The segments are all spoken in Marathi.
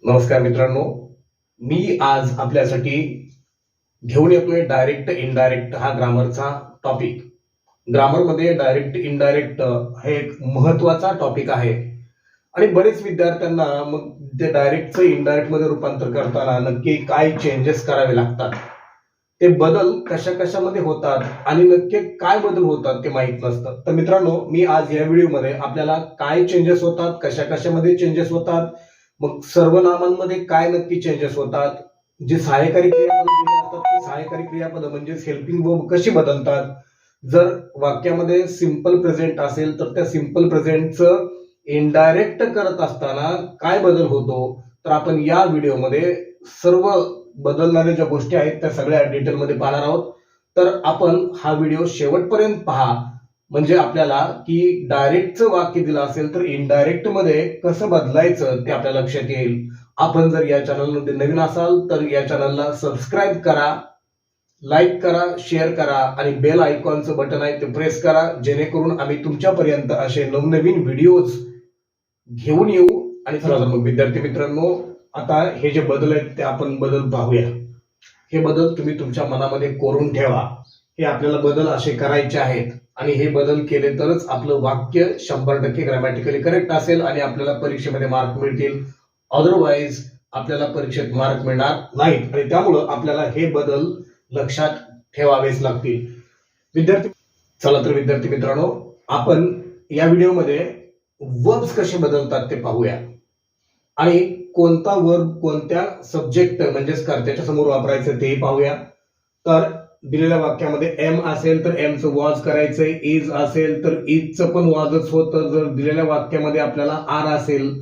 नमस्कार मित्रांनो, मी आज आपल्यासाठी घेऊन येतोय डायरेक्ट इनडायरेक्ट हा ग्रामरचा टॉपिक. ग्रामरमध्ये डायरेक्ट इनडायरेक्ट हे एक महत्वाचा टॉपिक आहे आणि बरेच विद्यार्थ्यांना मग ते डायरेक्टचं इनडायरेक्ट मध्ये रूपांतर करताना नक्की काय चेंजेस करावे लागतात, ते बदल कशा कशामध्ये होतात आणि नक्की काय बदल होतात ते माहित नसतं. तर मित्रांनो, मी आज या व्हिडिओमध्ये आपल्याला काय चेंजेस होतात, कशा कशामध्ये चेंजेस होतात, मग सर्वनामांमध्ये काय नक्की चेंजेस होतात, जे सहाय्यकारी क्रियापद दिले असतात ते सहाय्यकारी क्रियापद म्हणजेच हेल्पिंग वर्ब कशी बदलतात, जर वाक्यामध्ये सिंपल प्रेझेंट असेल तर त्या सिंपल प्रेझेंटचं इनडायरेक्ट करत असताना काय बदल होतो, तर आपण या व्हिडिओमध्ये सर्व बदलणाऱ्या ज्या गोष्टी आहेत त्या सगळ्या डिटेलमध्ये पाहणार आहोत. तर आपण हा व्हिडिओ शेवटपर्यंत पहा, म्हणजे आपल्याला की डायरेक्टचं वाक्य दिलं असेल तर इनडायरेक्ट मध्ये कसं बदलायचं ते आपल्या लक्षात येईल. आपण जर या चॅनलमध्ये नवीन असाल तर या चॅनलला सबस्क्राईब करा, लाईक करा, शेअर करा आणि बेल आयकॉनचं बटन आहे ते प्रेस करा, जेणेकरून आम्ही तुमच्यापर्यंत असे नवनवीन व्हिडिओज घेऊन येऊ. आणि चला तर मग विद्यार्थी मित्रांनो, आता हे जे बदल आहेत ते आपण बदल पाहूया. हे बदल तुम्ही तुमच्या मनामध्ये कोरून ठेवा. हे आपल्याला बदल असे करायचे आहेत आणि हे बदल केले तरच आपलं वाक्य 100% ग्रॅमॅटिकली करेक्ट असेल आणि आपल्याला परीक्षेमध्ये मार्क मिळतील. अदरवाईज आपल्याला परीक्षेत मार्क मिळणार नाहीत आणि त्यामुळं आपल्याला हे बदल लक्षात ठेवावेच लागतील. चला तर विद्यार्थी मित्रांनो, आपण या व्हिडिओमध्ये वर्ब्स कसे बदलतात ते पाहूया आणि कोणता वर्ब कोणत्या सब्जेक्ट म्हणजेच कर्त्याच्या समोर वापरायचं ते पाहूया. तर दिलेल्या वाक्यामध्ये एम असेल तर एमचं वॉज करायचंय, इज असेल तर इजचं पण वॉजच होतं. जर दिलेल्या वाक्यामध्ये आपल्याला आर असेल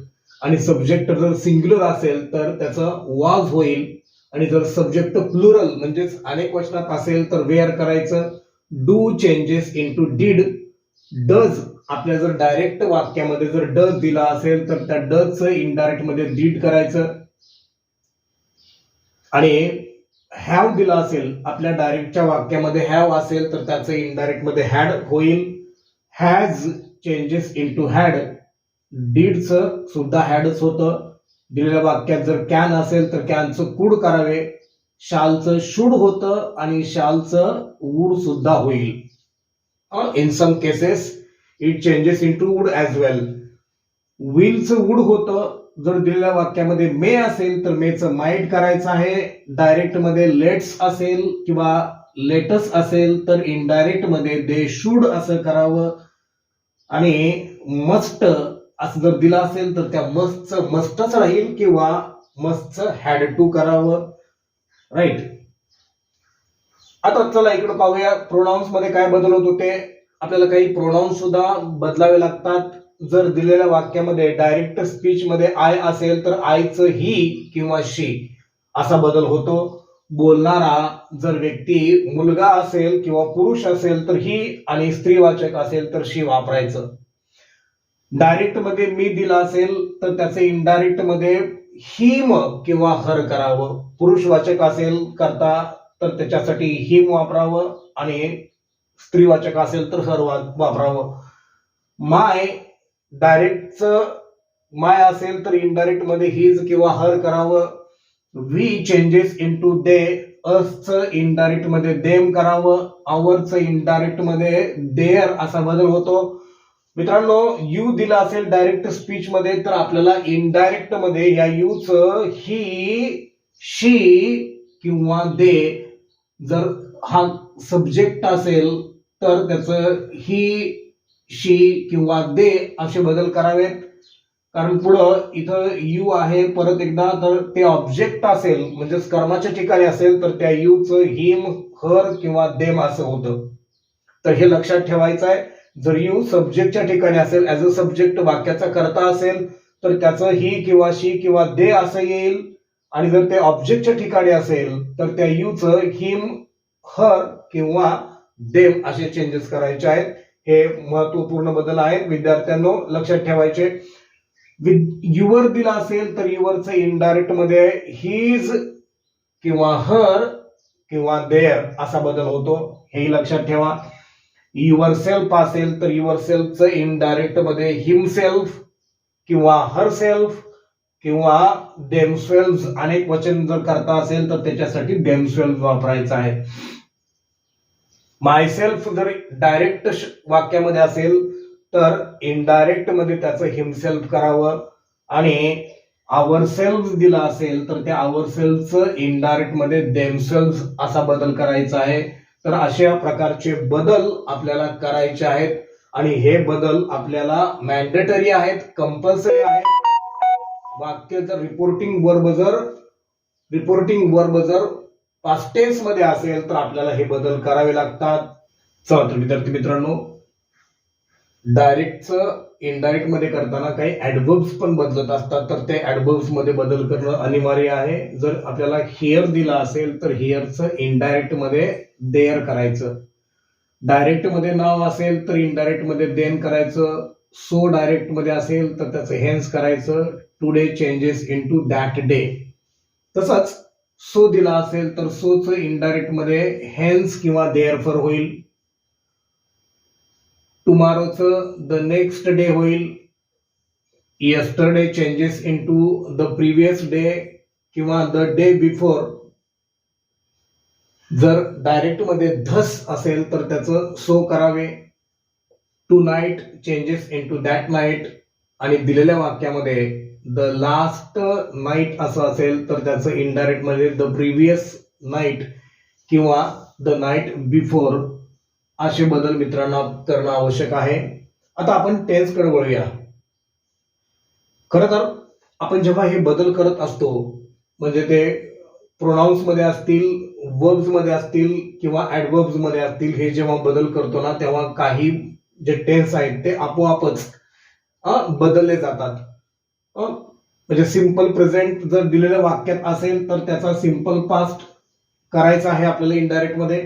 आणि सब्जेक्ट जर सिंग्युलर असेल तर त्याचं वॉज होईल आणि जर सब्जेक्ट प्लुरल म्हणजेच अनेक वचनात असेल तर वेअर करायचं. Do changes into did. Does आपल्या जर डायरेक्ट वाक्यामध्ये जर डज दिला असेल तर त्या डजचं इनडायरेक्ट मध्ये डिड करायचं आणि हॅव दिला असेल आपल्या डायरेक्टच्या वाक्यामध्ये हॅव असेल तर त्याचं इनडायरेक्ट मध्ये हॅड होईल. Has changes into had. डीडचं सुद्धा हॅडच होतं. दिलेल्या वाक्यात जर कॅन असेल तर कॅनचं कुड करावे. शालचं शुड होतं आणि शालचं वुड सुद्धा होईल. In some cases it changes into would as well. विलचं वुड होतं. जर दिलेल्या वाक्यामध्ये मे असेल तर मेचं माइट करायचं आहे. डायरेक्ट मध्ये लेट्स असेल किंवा लेटस असेल तर इनडायरेक्ट मध्ये दे शुड असं करावं आणि मस्ट असं जर दिलं असेल तर त्या मस्टचं मस्टच राहील किंवा मस्टचं हॅड टू करावं. राईट. आता चला इकडे पाहूया प्रोनाउन्स मध्ये काय बदल होतो ते. आपल्याला काही प्रोनाउन्स सुद्धा बदलावे लागतात. जर दिलेल्या वाक्यामध्ये डायरेक्ट स्पीच मध्ये आय असेल तर आयचं ही किंवा शी असा बदल होतो. बोलणारा जर व्यक्ती मुलगा असेल किंवा पुरुष असेल तर ही आणि स्त्रीवाचक असेल तर शी वापरायचं. डायरेक्ट मध्ये मी दिला असेल तर त्याचं इनडायरेक्ट मध्ये हिम किंवा हर करावं. पुरुषवाचक असेल करता तर त्याच्यासाठी हिम वापरावं आणि स्त्रीवाचक असेल तर हर वापरावं. माय डायरेक्टचं माय असेल तर इनडायरेक्ट मध्ये हिज किंवा हर करावं. We changes into they. असचं इनडायरेक्ट मध्ये देम करावं. आवरचं इनडायरेक्ट मध्ये देअर असा बदल होतो. मित्रांनो, यू दिला असेल डायरेक्ट स्पीच मध्ये तर आपल्याला इनडायरेक्ट मध्ये या यूचं ही, शी किंवा दे. जर हा सब्जेक्ट असेल तर त्याचं ही, शी किंवा दे असे बदल करावेत. कारण पुढं इथं यू आहे परत एकदा, तर ते ऑब्जेक्ट असेल म्हणजेच कर्माच्या ठिकाणी असेल तर त्या यूचं हिम, हर किंवा देम असं होतं. तर हे लक्षात ठेवायचं आहे. जर यू सब्जेक्टच्या ठिकाणी असेल, ऍज अ सब्जेक्ट वाक्याचा कर्ता असेल तर त्याचं ही किंवा शी किंवा दे असं येईल आणि जर ते ऑब्जेक्टच्या ठिकाणी असेल तर त्या यूचं हिम, हर किंवा देम असे चेंजेस करायचे आहेत. हे महत्वपूर्ण बदल आहेत विद्यार्थ्यांनो, लक्षात ठेवायचे. युवर दिला असेल तर युवरचं इनडायरेक्ट मध्ये हिज किंवा हर किंवा देअर असा बदल होतो, हेही लक्षात ठेवा. युवर सेल्फ असेल तर युवर सेल्फचं इनडायरेक्ट मध्ये हिमसेल्फ किंवा हर सेल्फ किंवा देमसेल्व्स अनेक वचन जर करता असेल तर त्याच्यासाठी देमसेल्व्स वापरायचं आहे. मायसेल्फ जर डायरेक्ट वाक्यामध्ये असेल तर इनडायरेक्ट मध्ये त्याचं हिमसेल्फ करावं, आणि आवर सेल्फ दिला असेल तर त्या आवर सेल्फचं इनडायरेक्ट मध्ये देमसेल्व्स असा बदल करायचा आहे. तर अशा प्रकारचे बदल आपल्याला करायचे आहेत आणि हे बदल आपल्याला मॅन्डेटरी आहेत, कंपल्सरी आहेत. वाक्य जर रिपोर्टिंग वर्ब जर पास्ट टेन्स मध्ये असेल तर आपल्याला हे बदल करावे लागतात. चला तर विद्यार्थी मित्रांनो, डायरेक्टचं इनडायरेक्ट मध्ये करताना काही ऍडव्हर्ब्स पण बदलत असतात, तर ते ऍडव्हर्ब्स मध्ये बदल करणं अनिवार्य आहे. जर आपल्याला हिअर दिला असेल तर हिअरचं इनडायरेक्ट मध्ये देअर करायचं. डायरेक्ट मध्ये नाव असेल तर इनडायरेक्ट मध्ये देन करायचं. सो डायरेक्ट मध्ये असेल तर त्याचं हेन्स करायचं. Today changes into that day. तसंच सो दिला असेल तर सोचं इनडायरेक्ट मध्ये हेन्स किंवा देअरफॉर होईल. टुमारोचं द नेक्स्ट डे होईल. Yesterday changes into the previous day किंवा द डे बिफोर. जर डायरेक्ट मध्ये धस असेल तर त्याचं सो करावे. Tonight changes into that night. आणि दिलेल्या वाक्यामध्ये द लास्ट नाईट असं असेल तर त्याचं इनडायरेक्ट मध्ये द प्रिव्हियस नाईट किंवा द नाईट बिफोर असे बदल मित्रांनो करणं आवश्यक आहे. आता आपण टेन्स कडे वळूया. खरं तर आपण जेव्हा हे बदल करत असतो, म्हणजे ते प्रोनाउन्स मध्ये असतील, वर्ब्स मध्ये असतील किंवा ऍडवर्ब्स मध्ये असतील, हे जेव्हा बदल करतो ना तेव्हा काही जे टेन्स आहेत ते आपोआपच बदलले जातात. म्हणजे सिंपल प्रेझेंट जर दिलेल्या वाक्यात असेल तर त्याचा सिंपल पास्ट करायचा आहे आपल्याला इनडायरेक्ट मध्ये.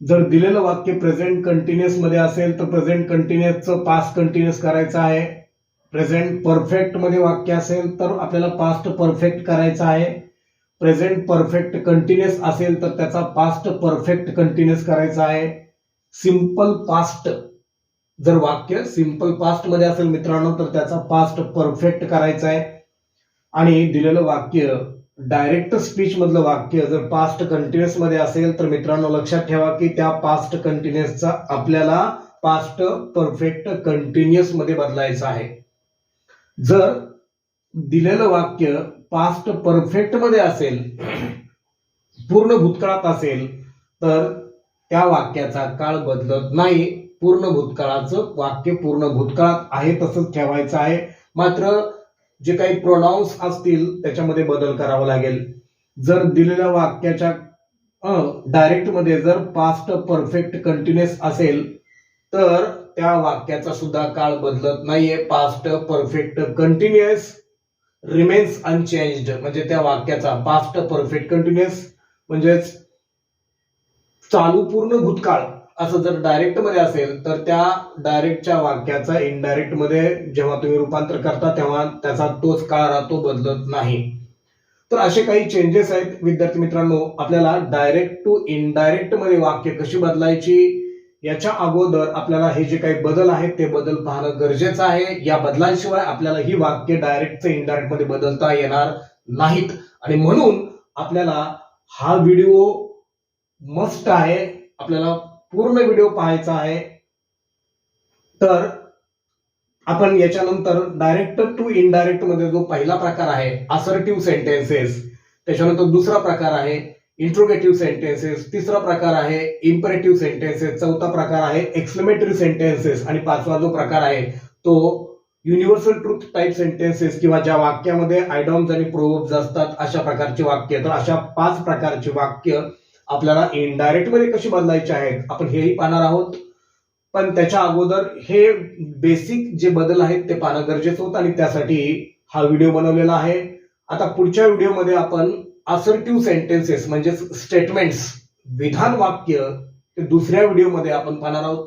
जर दिलेलं वाक्य प्रेझेंट कंटिन्युअस मध्ये असेल तर प्रेझेंट कंटिन्युअसचं पास्ट कंटिन्युअस करायचं आहे. प्रेझेंट परफेक्ट मध्ये वाक्य असेल तर आपल्याला पास्ट परफेक्ट करायचा आहे. प्रेझेंट परफेक्ट कंटिन्युअस असेल तर त्याचा पास्ट परफेक्ट कंटिन्युअस करायचा आहे. सिंपल पास्ट जर वाक्य सिंपल पास्ट मध्ये असेल मित्रांनो तर त्याचा पास्ट परफेक्ट करायचा आहे. आणि दिलेलं वाक्य डायरेक्ट स्पीच मधलं वाक्य जर पास्ट कंटिन्युअस मध्ये असेल तर मित्रांनो लक्षात ठेवा की त्या पास्ट कंटिन्युअसचा आपल्याला पास्ट परफेक्ट कंटिन्युअस मध्ये बदलायचं आहे. जर दिलेलं वाक्य पास्ट परफेक्ट मध्ये असेल, पूर्ण भूतकाळात असेल, तर त्या वाक्याचा काळ बदलत नाही. पूर्ण भूतकाळाचं वाक्य पूर्ण भूतकाळात आहे तसंच ठेवायचं आहे. मात्र जे काही प्रोनाउन्स असतील त्याच्यामध्ये बदल करावा लागेल. जर दिलेल्या वाक्याच्या डायरेक्ट मध्ये जर पास्ट परफेक्ट कंटिन्युअस असेल तर त्या वाक्याचा सुद्धा काळ बदलत नाहीये. Past perfect continuous remains unchanged. म्हणजे त्या वाक्याचा पास्ट परफेक्ट कंटिन्युअस म्हणजेच चालू पूर्ण भूतकाळ असं जर डायरेक्ट मध्ये असेल तर त्या डायरेक्टच्या वाक्याचा इनडायरेक्ट मध्ये जेव्हा तुम्ही रूपांतर करता तेव्हा त्याचा तोच काळ राहतो, बदलत नाही. तर असे काही चेंजेस आहेत विद्यार्थी मित्रांनो. आपल्याला डायरेक्ट टू इनडायरेक्ट मध्ये वाक्य कशी बदलायची याच्या अगोदर आपल्याला हे जे काही बदल आहेत ते बदल पाहणं गरजेचं आहे. या बदलांशिवाय आपल्याला ही वाक्य डायरेक्ट इनडायरेक्ट मध्ये बदलता येणार नाहीत. आणि म्हणून आपल्याला हा व्हिडिओ मस्ट आहे, आपल्याला पूर्ण व्हिडिओ पाहायचा आहे. तर आपण याच्यानंतर डायरेक्ट टू इनडायरेक्ट मध्ये जो पहिला प्रकार आहे असर्टिव्ह सेंटेन्सेस, त्याच्यानंतर दुसरा प्रकार आहे इंट्रोगेटिव्ह सेंटेन्सेस, तिसरा प्रकार आहे इम्परेटिव्ह सेंटेन्सेस, चौथा प्रकार आहे एक्सक्लेमेटरी सेंटेन्सेस आणि पाचवा जो प्रकार आहे तो युनिव्हर्सल ट्रुथ टाइप सेंटेन्सेस किंवा ज्या वाक्यामध्ये आयडॉम्स आणि प्रोव्हर्ब्स असतात अशा प्रकारची वाक्य. तर अशा 5 प्रकारची वाक्य आपल्याला इनडायरेक्ट मध्ये कशी बदलायची आहेत आपण हेही पाहणार आहोत. पण त्याच्या अगोदर हे बेसिक जे बदल आहेत ते पाहणं गरजेचं होतं आणि त्यासाठी हा व्हिडिओ बनवलेला आहे. आता पुढच्या व्हिडिओमध्ये आपण असर्टिव्ह सेंटेन्सेस म्हणजे स्टेटमेंट्स, विधान वाक्य, ते दुसऱ्या व्हिडिओमध्ये आपण पाहणार आहोत.